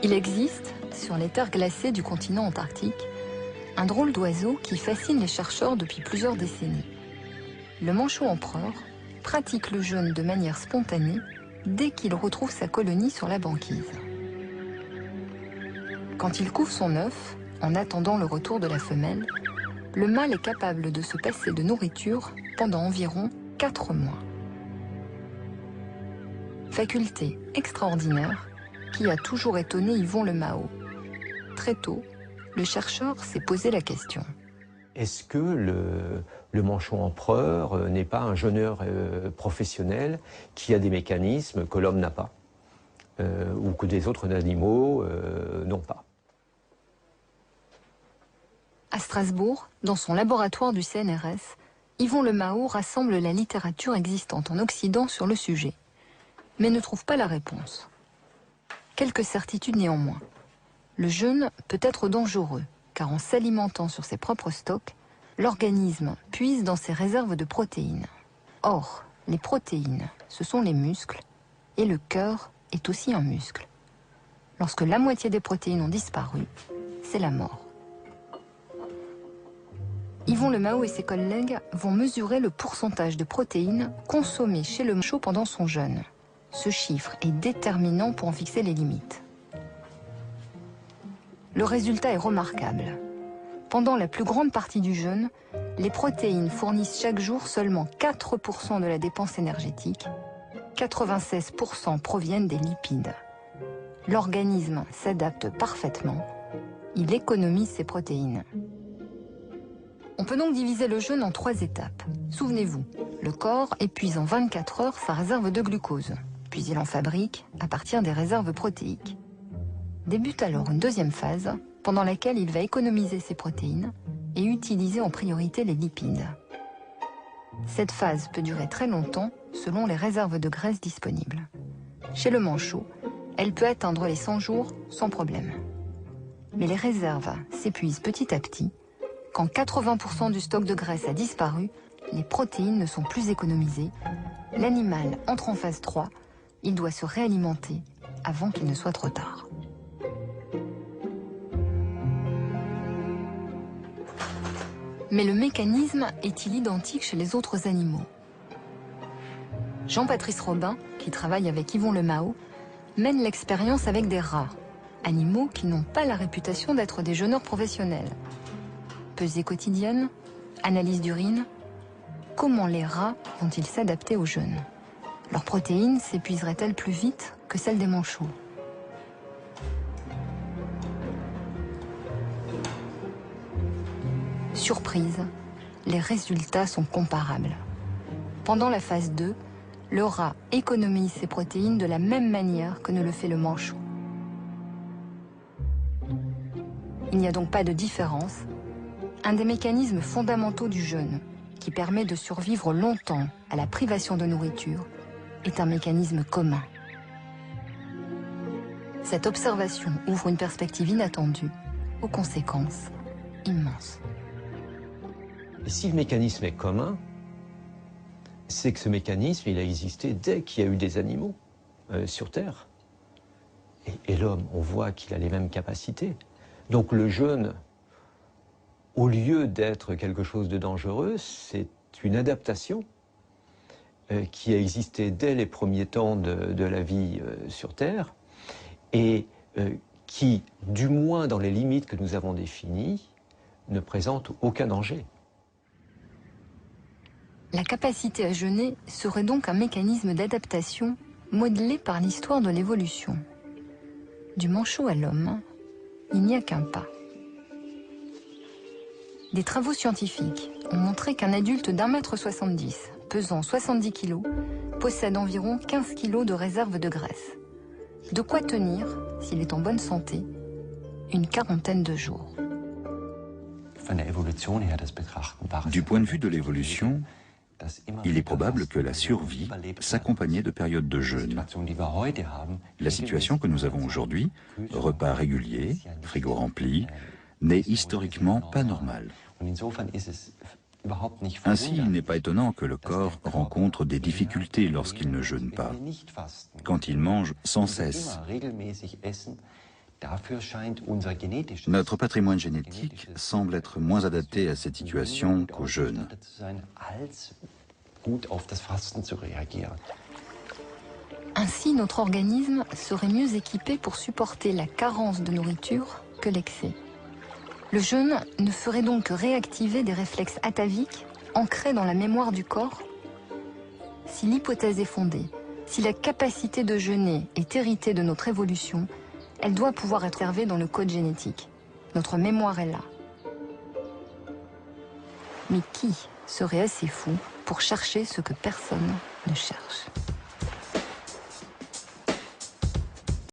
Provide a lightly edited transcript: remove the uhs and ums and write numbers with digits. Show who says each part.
Speaker 1: Il existe, sur les terres glacées du continent antarctique, un drôle d'oiseau qui fascine les chercheurs depuis plusieurs décennies. Le manchot empereur pratique le jeûne de manière spontanée dès qu'il retrouve sa colonie sur la banquise. Quand il couve son œuf, en attendant le retour de la femelle, le mâle est capable de se passer de nourriture pendant environ 4 mois. Faculté extraordinaire qui a toujours étonné Yvon Le Mao. Très tôt, le chercheur s'est posé la question.
Speaker 2: Est-ce que le manchot empereur n'est pas un jeûneur professionnel qui a des mécanismes que l'homme n'a pas ou que des autres animaux n'ont pas?
Speaker 1: À Strasbourg, dans son laboratoire du CNRS, Yvon Le Mao rassemble la littérature existante en Occident sur le sujet, mais ne trouve pas la réponse. Quelques certitudes néanmoins. Le jeûne peut être dangereux, car en s'alimentant sur ses propres stocks, l'organisme puise dans ses réserves de protéines. Or, les protéines, ce sont les muscles, et le cœur est aussi un muscle. Lorsque la moitié des protéines ont disparu, c'est la mort. Yvon Le Mao et ses collègues vont mesurer le pourcentage de protéines consommées chez le manchot pendant son jeûne. Ce chiffre est déterminant pour en fixer les limites. Le résultat est remarquable. Pendant la plus grande partie du jeûne, les protéines fournissent chaque jour seulement 4% de la dépense énergétique. 96% proviennent des lipides. L'organisme s'adapte parfaitement. Il économise ses protéines. On peut donc diviser le jeûne en 3 étapes. Souvenez-vous, le corps épuise en 24 heures sa réserve de glucose, puis il en fabrique à partir des réserves protéiques. Débute alors une deuxième phase, pendant laquelle il va économiser ses protéines et utiliser en priorité les lipides. Cette phase peut durer très longtemps selon les réserves de graisse disponibles. Chez le manchot, elle peut atteindre les 100 jours sans problème. Mais les réserves s'épuisent petit à petit. Quand 80% du stock de graisse a disparu, les protéines ne sont plus économisées. L'animal entre en phase 3, il doit se réalimenter avant qu'il ne soit trop tard. Mais le mécanisme est-il identique chez les autres animaux? Jean-Patrice Robin, qui travaille avec Yvon Le Mao, mène l'expérience avec des rats, animaux qui n'ont pas la réputation d'être des jeûneurs professionnels. Pesée quotidienne, analyse d'urine, comment les rats vont-ils s'adapter au jeûne? Leurs protéines s'épuiseraient-elles plus vite que celles des manchots? Surprise, les résultats sont comparables. Pendant la phase 2, le rat économise ses protéines de la même manière que ne le fait le manchot. Il n'y a donc pas de différence. Un des mécanismes fondamentaux du jeûne, qui permet de survivre longtemps à la privation de nourriture, est un mécanisme commun. Cette observation ouvre une perspective inattendue, aux conséquences immenses.
Speaker 2: Et si le mécanisme est commun, c'est que ce mécanisme, il a existé dès qu'il y a eu des animaux sur Terre. Et l'homme, on voit qu'il a les mêmes capacités. Donc le jeûne, au lieu d'être quelque chose de dangereux, c'est une adaptation qui a existé dès les premiers temps de la vie sur Terre et qui, du moins dans les limites que nous avons définies, ne présente aucun danger.
Speaker 1: La capacité à jeûner serait donc un mécanisme d'adaptation modelé par l'histoire de l'évolution. Du manchot à l'homme, il n'y a qu'un pas. Des travaux scientifiques ont montré qu'un adulte d'1,70 m, pesant 70 kg, possède environ 15 kg de réserve de graisse. De quoi tenir, s'il est en bonne santé, une quarantaine de jours.
Speaker 3: Du point de vue de l'évolution, il est probable que la survie s'accompagnait de périodes de jeûne. La situation que nous avons aujourd'hui, repas réguliers, frigo rempli, n'est historiquement pas normale. Ainsi, il n'est pas étonnant que le corps rencontre des difficultés lorsqu'il ne jeûne pas. Quand il mange sans cesse, Notre patrimoine génétique semble être moins adapté à cette situation qu'au jeûne.
Speaker 1: Ainsi, notre organisme serait mieux équipé pour supporter la carence de nourriture que l'excès. Le jeûne ne ferait donc que réactiver des réflexes ataviques ancrés dans la mémoire du corps. Si l'hypothèse est fondée, si la capacité de jeûner est héritée de notre évolution, elle doit pouvoir être observée dans le code génétique. Notre mémoire est là. Mais qui serait assez fou pour chercher ce que personne ne cherche ?